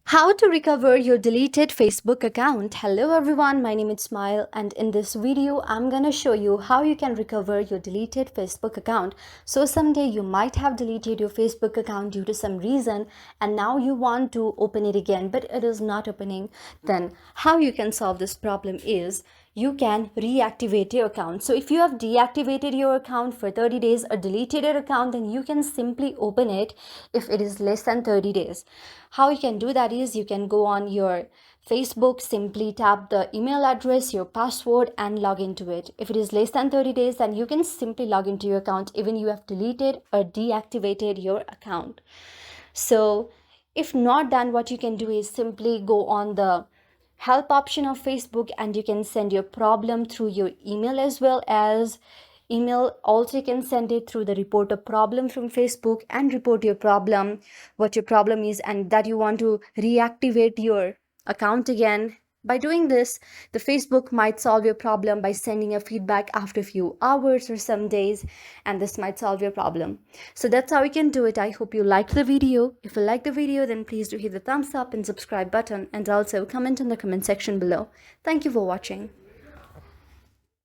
How to recover your deleted Facebook account. Hello everyone, my name is Smile, and in this video I'm gonna show you how you can recover your deleted Facebook account. So someday you might have deleted your Facebook account due to some reason and now you want to open it again but it is not opening. Then how you can solve this problem is you can reactivate your account. So if you have deactivated your account for 30 days or deleted your account, then you can simply open it if it is less than 30 days. How you can do that is you can go on your Facebook, simply tap the email address, your password, and log into it. If it is less than 30 days, then you can simply log into your account even you have deleted or deactivated your account. So if not done, what you can do is simply go on the help option of Facebook and you can send your problem through your email as well as email. Also you can send it through the report a problem from Facebook and report your problem, what your problem is, and that you want to reactivate your account again. By doing this, the Facebook might solve your problem by sending a feedback after a few hours or some days, and this might solve your problem. So that's how you can do it. I hope you liked the video. If you liked the video, then please do hit the thumbs up and subscribe button, and also comment in the comment section below. Thank you for watching.